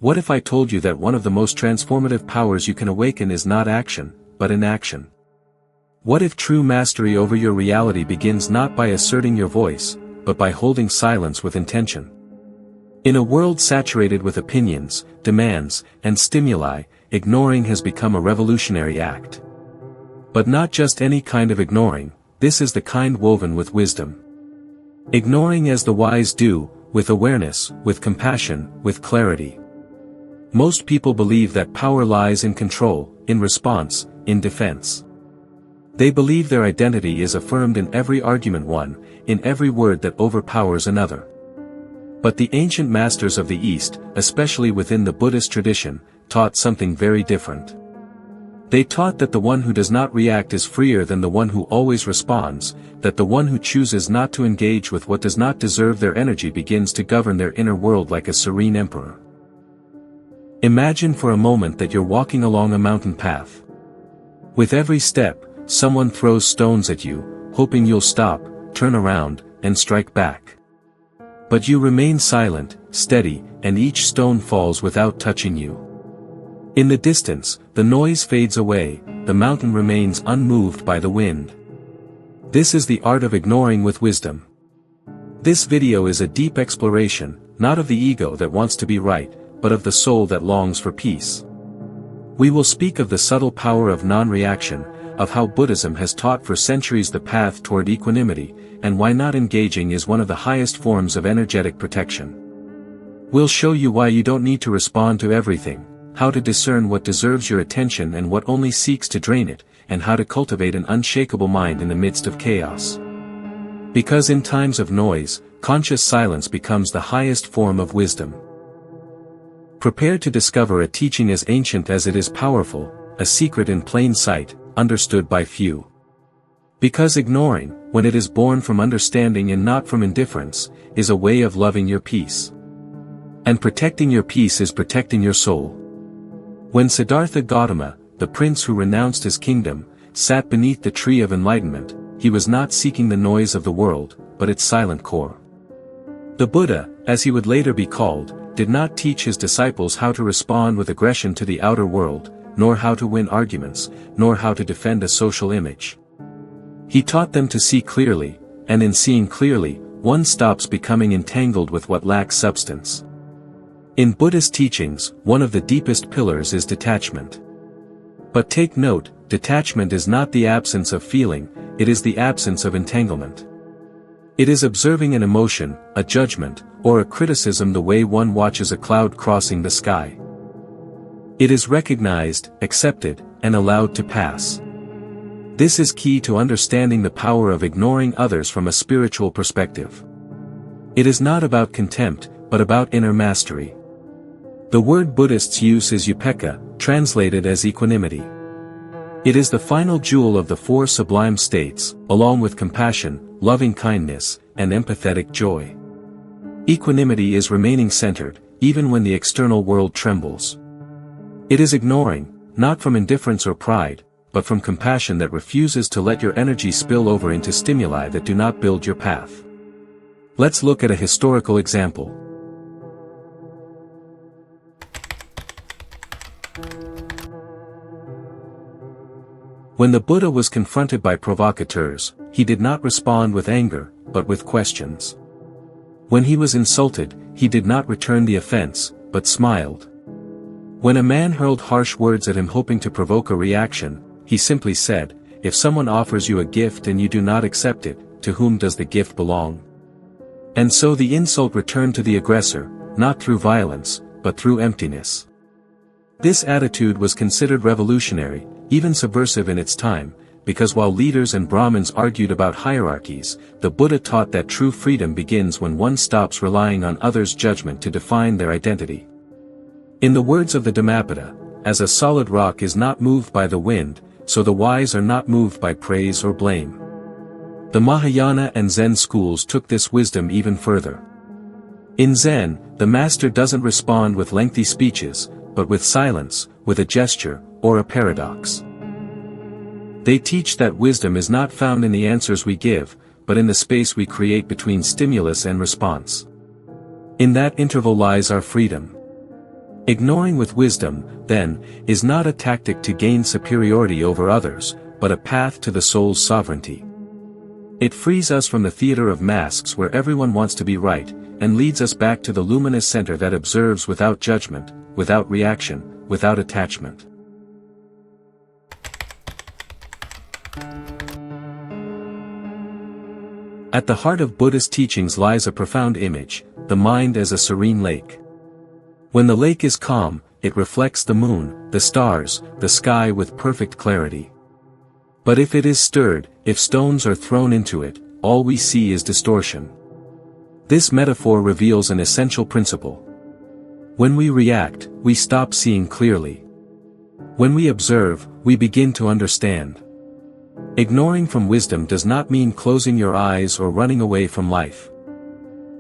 What if I told you that one of the most transformative powers you can awaken is not action, but inaction? What if true mastery over your reality begins not by asserting your voice, but by holding silence with intention? In a world saturated with opinions, demands, and stimuli, ignoring has become a revolutionary act. But not just any kind of ignoring, this is the kind woven with wisdom. Ignoring as the wise do, with awareness, with compassion, with clarity. Most people believe that power lies in control, in response, in defense. They believe their identity is affirmed in every argument won, in every word that overpowers another. But the ancient masters of the East, especially within the Buddhist tradition, taught something very different. They taught that the one who does not react is freer than the one who always responds, that the one who chooses not to engage with what does not deserve their energy begins to govern their inner world like a serene emperor. Imagine for a moment that you're walking along a mountain path. With every step, someone throws stones at you, hoping you'll stop, turn around, and strike back. But you remain silent, steady, and each stone falls without touching you. In the distance, the noise fades away, the mountain remains unmoved by the wind. This is the art of ignoring with wisdom. This video is a deep exploration, not of the ego that wants to be right, but of the soul that longs for peace. We will speak of the subtle power of non-reaction, of how Buddhism has taught for centuries the path toward equanimity, and why not engaging is one of the highest forms of energetic protection. We'll show you why you don't need to respond to everything, how to discern what deserves your attention and what only seeks to drain it, and how to cultivate an unshakable mind in the midst of chaos. Because in times of noise, conscious silence becomes the highest form of wisdom. Prepare to discover a teaching as ancient as it is powerful, a secret in plain sight, understood by few. Because ignoring, when it is born from understanding and not from indifference, is a way of loving your peace. And protecting your peace is protecting your soul. When Siddhartha Gautama, the prince who renounced his kingdom, sat beneath the tree of enlightenment, he was not seeking the noise of the world, but its silent core. The Buddha, as he would later be called, did not teach his disciples how to respond with aggression to the outer world, nor how to win arguments, nor how to defend a social image. He taught them to see clearly, and in seeing clearly, one stops becoming entangled with what lacks substance. In Buddhist teachings, one of the deepest pillars is detachment. But take note, detachment is not the absence of feeling, it is the absence of entanglement. It is observing an emotion, a judgment, or a criticism the way one watches a cloud crossing the sky. It is recognized, accepted, and allowed to pass. This is key to understanding the power of ignoring others from a spiritual perspective. It is not about contempt, but about inner mastery. The word Buddhists use is Upekkha, translated as equanimity. It is the final jewel of the four sublime states, along with compassion, loving-kindness, and empathetic joy. Equanimity is remaining centered, even when the external world trembles. It is ignoring, not from indifference or pride, but from compassion that refuses to let your energy spill over into stimuli that do not build your path. Let's look at a historical example. When the Buddha was confronted by provocateurs, he did not respond with anger, but with questions. When he was insulted, he did not return the offense, but smiled. When a man hurled harsh words at him hoping to provoke a reaction, he simply said, "If someone offers you a gift and you do not accept it, to whom does the gift belong?" And so the insult returned to the aggressor, not through violence, but through emptiness. This attitude was considered revolutionary, even subversive in its time, because while leaders and Brahmins argued about hierarchies, the Buddha taught that true freedom begins when one stops relying on others' judgment to define their identity. In the words of the Dhammapada, as a solid rock is not moved by the wind, so the wise are not moved by praise or blame. The Mahayana and Zen schools took this wisdom even further. In Zen, the master doesn't respond with lengthy speeches, but with silence, with a gesture, or a paradox. They teach that wisdom is not found in the answers we give, but in the space we create between stimulus and response. In that interval lies our freedom. Ignoring with wisdom, then, is not a tactic to gain superiority over others, but a path to the soul's sovereignty. It frees us from the theater of masks where everyone wants to be right, and leads us back to the luminous center that observes without judgment, without reaction, without attachment. At the heart of Buddhist teachings lies a profound image, the mind as a serene lake. When the lake is calm, it reflects the moon, the stars, the sky with perfect clarity. But if it is stirred, if stones are thrown into it, all we see is distortion. This metaphor reveals an essential principle. When we react, we stop seeing clearly. When we observe, we begin to understand. Ignoring from wisdom does not mean closing your eyes or running away from life.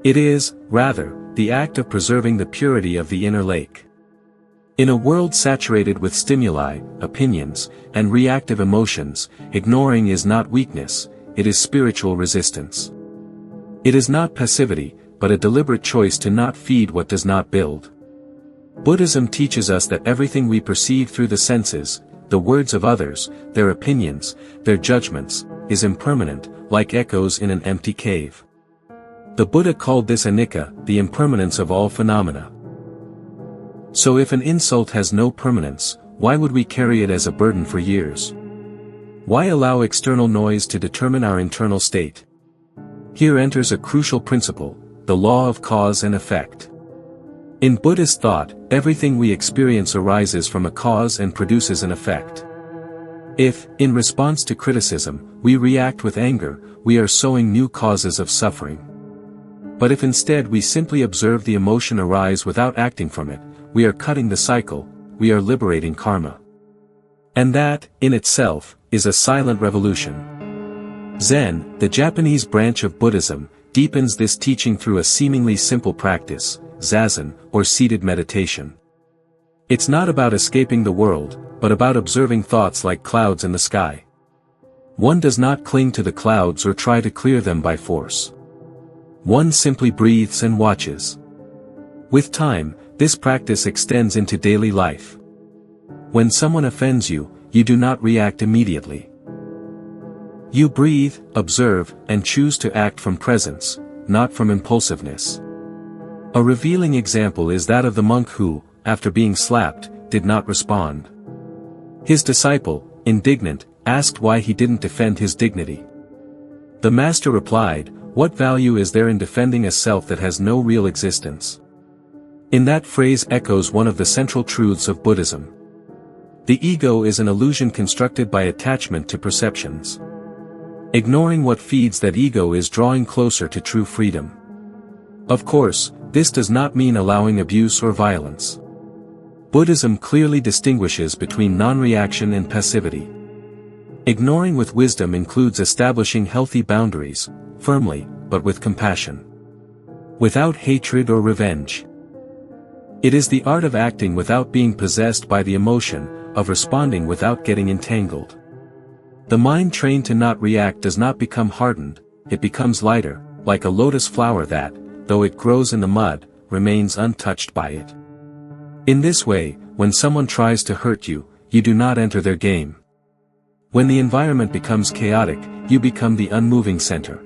It is, rather, the act of preserving the purity of the inner lake. In a world saturated with stimuli, opinions, and reactive emotions, ignoring is not weakness, it is spiritual resistance. It is not passivity, but a deliberate choice to not feed what does not build. Buddhism teaches us that everything we perceive through the senses, the words of others, their opinions, their judgments, is impermanent, like echoes in an empty cave. The Buddha called this anicca, the impermanence of all phenomena. So if an insult has no permanence, why would we carry it as a burden for years? Why allow external noise to determine our internal state? Here enters a crucial principle, the law of cause and effect. In Buddhist thought, everything we experience arises from a cause and produces an effect. If, in response to criticism, we react with anger, we are sowing new causes of suffering. But if instead we simply observe the emotion arise without acting from it, we are cutting the cycle, we are liberating karma. And that, in itself, is a silent revolution. Zen, the Japanese branch of Buddhism, deepens this teaching through a seemingly simple practice, zazen, or seated meditation. It's not about escaping the world, but about observing thoughts like clouds in the sky. One does not cling to the clouds or try to clear them by force. One simply breathes and watches. With time, this practice extends into daily life. When someone offends you, you do not react immediately. You breathe, observe, and choose to act from presence, not from impulsiveness. A revealing example is that of the monk who, after being slapped, did not respond. His disciple, indignant, asked why he didn't defend his dignity. The master replied, "What value is there in defending a self that has no real existence?" In that phrase echoes one of the central truths of Buddhism. The ego is an illusion constructed by attachment to perceptions. Ignoring what feeds that ego is drawing closer to true freedom. Of course, this does not mean allowing abuse or violence. Buddhism clearly distinguishes between non-reaction and passivity. Ignoring with wisdom includes establishing healthy boundaries, firmly, but with compassion. Without hatred or revenge. It is the art of acting without being possessed by the emotion, of responding without getting entangled. The mind trained to not react does not become hardened, it becomes lighter, like a lotus flower that, though it grows in the mud, remains untouched by it. In this way, when someone tries to hurt you, you do not enter their game. When the environment becomes chaotic, you become the unmoving center.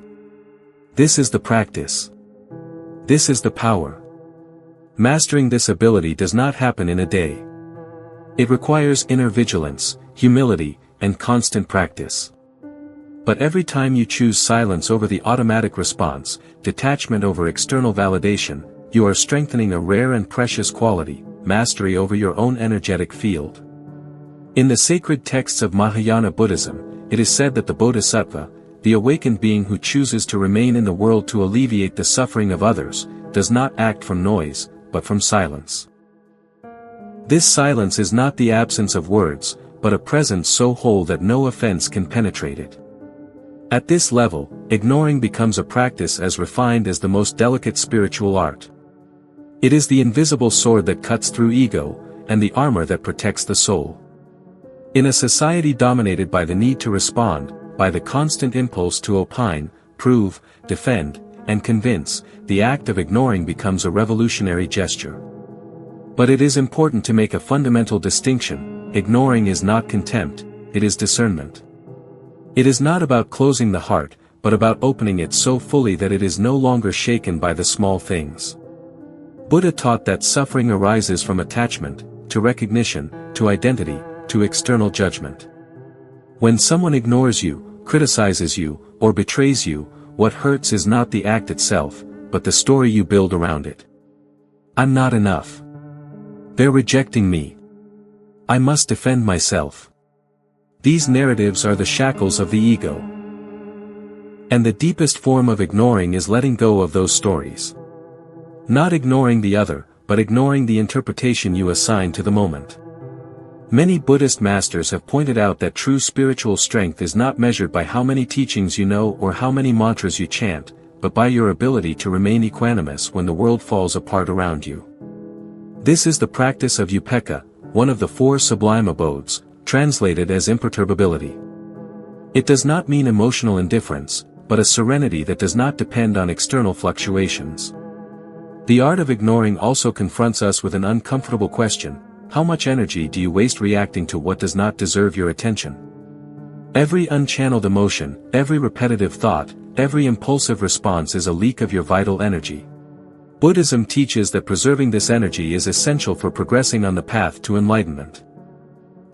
This is the practice. This is the power. Mastering this ability does not happen in a day. It requires inner vigilance, humility, and constant practice. But every time you choose silence over the automatic response, detachment over external validation, you are strengthening a rare and precious quality, mastery over your own energetic field. In the sacred texts of Mahayana Buddhism, it is said that the Bodhisattva, the awakened being who chooses to remain in the world to alleviate the suffering of others, does not act from noise, but from silence. This silence is not the absence of words, but a presence so whole that no offense can penetrate it. At this level, ignoring becomes a practice as refined as the most delicate spiritual art. It is the invisible sword that cuts through ego, and the armor that protects the soul. In a society dominated by the need to respond, by the constant impulse to opine, prove, defend, and convince, the act of ignoring becomes a revolutionary gesture. But it is important to make a fundamental distinction: ignoring is not contempt, it is discernment. It is not about closing the heart, but about opening it so fully that it is no longer shaken by the small things. Buddha taught that suffering arises from attachment, to recognition, to identity, to external judgment. When someone ignores you, criticizes you, or betrays you, what hurts is not the act itself, but the story you build around it. I'm not enough. They're rejecting me. I must defend myself. These narratives are the shackles of the ego. And the deepest form of ignoring is letting go of those stories. Not ignoring the other, but ignoring the interpretation you assign to the moment. Many Buddhist masters have pointed out that true spiritual strength is not measured by how many teachings you know or how many mantras you chant, but by your ability to remain equanimous when the world falls apart around you. This is the practice of Upekkha, one of the four sublime abodes, translated as imperturbability. It does not mean emotional indifference, but a serenity that does not depend on external fluctuations. The art of ignoring also confronts us with an uncomfortable question: how much energy do you waste reacting to what does not deserve your attention? Every unchanneled emotion, every repetitive thought, every impulsive response is a leak of your vital energy. Buddhism teaches that preserving this energy is essential for progressing on the path to enlightenment.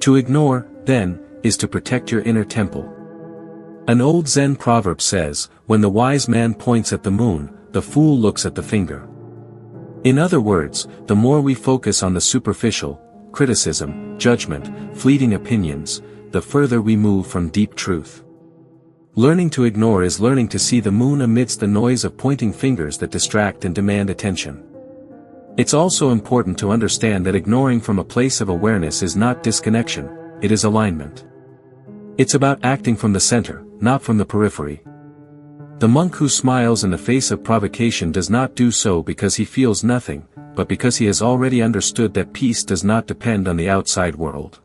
To ignore, then, is to protect your inner temple. An old Zen proverb says, "When the wise man points at the moon, the fool looks at the finger." In other words, the more we focus on the superficial, criticism, judgment, fleeting opinions, the further we move from deep truth. Learning to ignore is learning to see the moon amidst the noise of pointing fingers that distract and demand attention. It's also important to understand that ignoring from a place of awareness is not disconnection, it is alignment. It's about acting from the center, not from the periphery. The monk who smiles in the face of provocation does not do so because he feels nothing, but because he has already understood that peace does not depend on the outside world.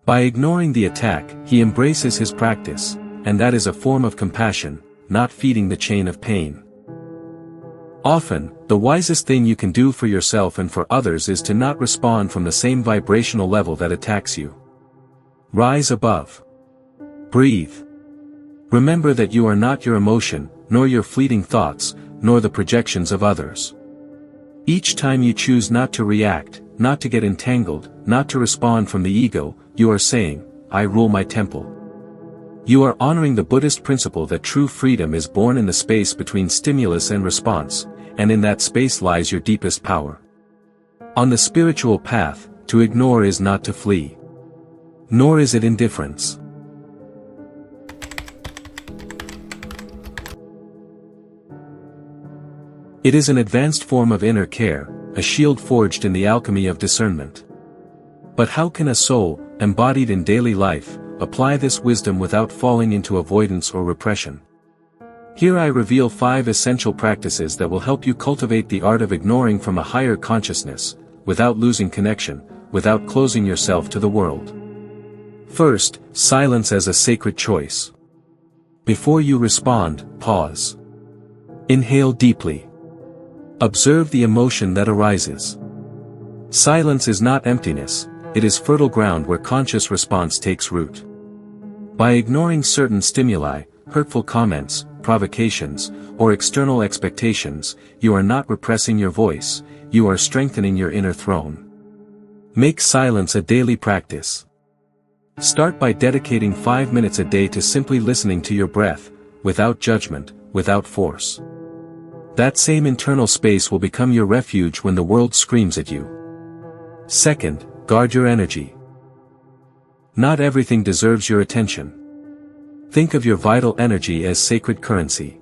By ignoring the attack, he embraces his practice, and that is a form of compassion, not feeding the chain of pain. Often, the wisest thing you can do for yourself and for others is to not respond from the same vibrational level that attacks you. Rise above. Breathe. Remember that you are not your emotion, nor your fleeting thoughts, nor the projections of others. Each time you choose not to react, not to get entangled, not to respond from the ego, you are saying, "I rule my temple." You are honoring the Buddhist principle that true freedom is born in the space between stimulus and response, and in that space lies your deepest power. On the spiritual path, to ignore is not to flee. Nor is it indifference. It is an advanced form of inner care, a shield forged in the alchemy of discernment. But how can a soul, embodied in daily life, apply this wisdom without falling into avoidance or repression? Here I reveal 5 essential practices that will help you cultivate the art of ignoring from a higher consciousness, without losing connection, without closing yourself to the world. First, silence as a sacred choice. Before you respond, pause. Inhale deeply. Observe the emotion that arises. Silence is not emptiness, it is fertile ground where conscious response takes root. By ignoring certain stimuli, hurtful comments, provocations, or external expectations, you are not repressing your voice, you are strengthening your inner throne. Make silence a daily practice. Start by dedicating 5 minutes a day to simply listening to your breath, without judgment, without force. That same internal space will become your refuge when the world screams at you. Second, guard your energy. Not everything deserves your attention. Think of your vital energy as sacred currency.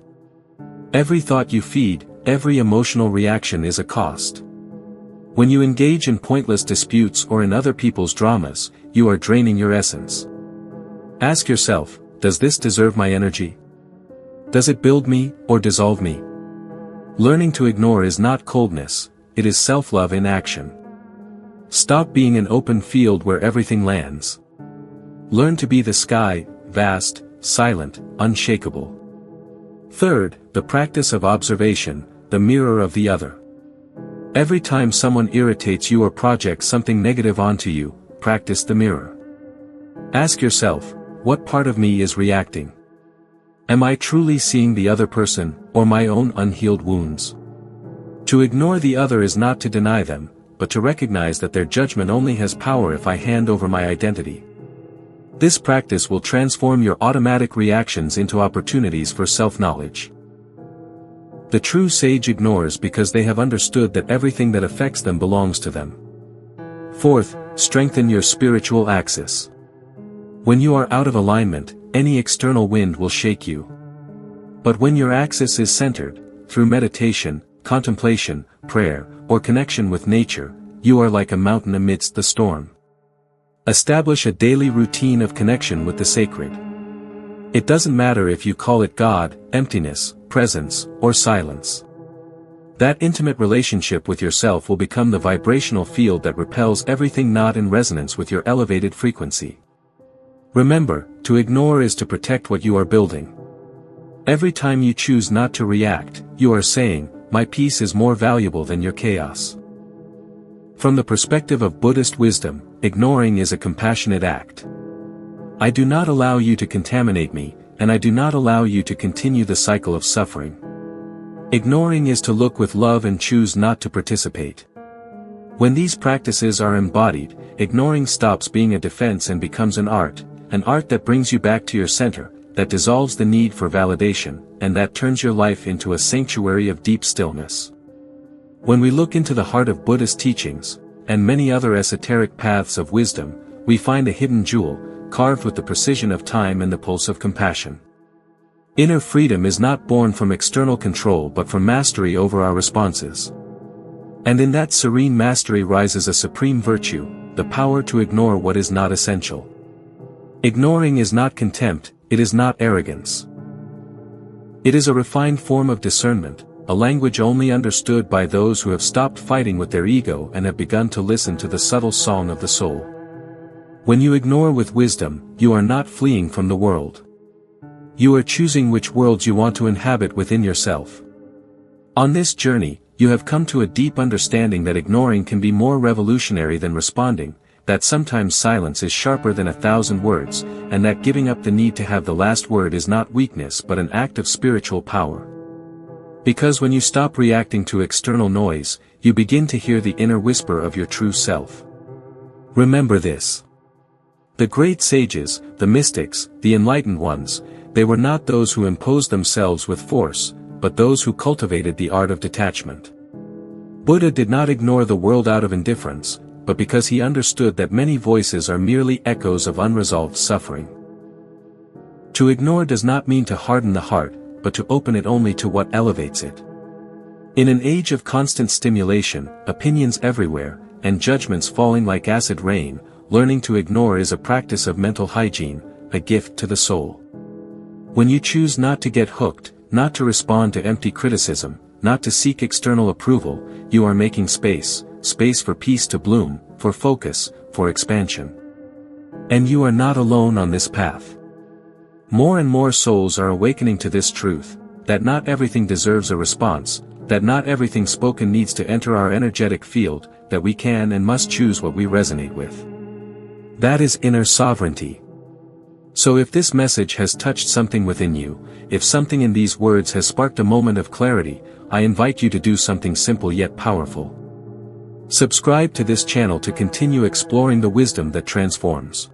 Every thought you feed, every emotional reaction is a cost. When you engage in pointless disputes or in other people's dramas, you are draining your essence. Ask yourself, does this deserve my energy? Does it build me, or dissolve me? Learning to ignore is not coldness, it is self-love in action. Stop being an open field where everything lands. Learn to be the sky, vast, silent, unshakable. Third, the practice of observation, the mirror of the other. Every time someone irritates you or projects something negative onto you, practice the mirror. Ask yourself, what part of me is reacting? Am I truly seeing the other person, or my own unhealed wounds? To ignore the other is not to deny them, but to recognize that their judgment only has power if I hand over my identity. This practice will transform your automatic reactions into opportunities for self-knowledge. The true sage ignores because they have understood that everything that affects them belongs to them. Fourth, strengthen your spiritual axis. When you are out of alignment, any external wind will shake you. But when your axis is centered, through meditation, contemplation, prayer, or connection with nature, you are like a mountain amidst the storm. Establish a daily routine of connection with the sacred. It doesn't matter if you call it God, emptiness, presence, or silence. That intimate relationship with yourself will become the vibrational field that repels everything not in resonance with your elevated frequency. Remember, to ignore is to protect what you are building. Every time you choose not to react, you are saying, my peace is more valuable than your chaos. From the perspective of Buddhist wisdom, ignoring is a compassionate act. I do not allow you to contaminate me, and I do not allow you to continue the cycle of suffering. Ignoring is to look with love and choose not to participate. When these practices are embodied, ignoring stops being a defense and becomes an art that brings you back to your center, that dissolves the need for validation, and that turns your life into a sanctuary of deep stillness. When we look into the heart of Buddhist teachings, and many other esoteric paths of wisdom, we find a hidden jewel, carved with the precision of time and the pulse of compassion. Inner freedom is not born from external control but from mastery over our responses. And in that serene mastery rises a supreme virtue, the power to ignore what is not essential. Ignoring is not contempt, it is not arrogance. It is a refined form of discernment, a language only understood by those who have stopped fighting with their ego and have begun to listen to the subtle song of the soul. When you ignore with wisdom, you are not fleeing from the world. You are choosing which worlds you want to inhabit within yourself. On this journey, you have come to a deep understanding that ignoring can be more revolutionary than responding, that sometimes silence is sharper than 1,000 words, and that giving up the need to have the last word is not weakness but an act of spiritual power. Because when you stop reacting to external noise, you begin to hear the inner whisper of your true self. Remember this. The great sages, the mystics, the enlightened ones, they were not those who imposed themselves with force, but those who cultivated the art of detachment. Buddha did not ignore the world out of indifference, but because he understood that many voices are merely echoes of unresolved suffering. To ignore does not mean to harden the heart, but to open it only to what elevates it. In an age of constant stimulation, opinions everywhere, and judgments falling like acid rain, learning to ignore is a practice of mental hygiene, a gift to the soul. When you choose not to get hooked, not to respond to empty criticism, not to seek external approval, you are making space for peace to bloom, for focus, for expansion. And you are not alone on this path. More and more souls are awakening to this truth, that not everything deserves a response, that not everything spoken needs to enter our energetic field, that we can and must choose what we resonate with. That is inner sovereignty. So if this message has touched something within you, if something in these words has sparked a moment of clarity, I invite you to do something simple yet powerful. Subscribe to this channel to continue exploring the wisdom that transforms.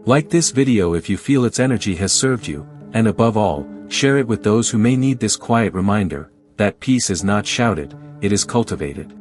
Like this video if you feel its energy has served you, and above all, share it with those who may need this quiet reminder, that peace is not shouted, it is cultivated.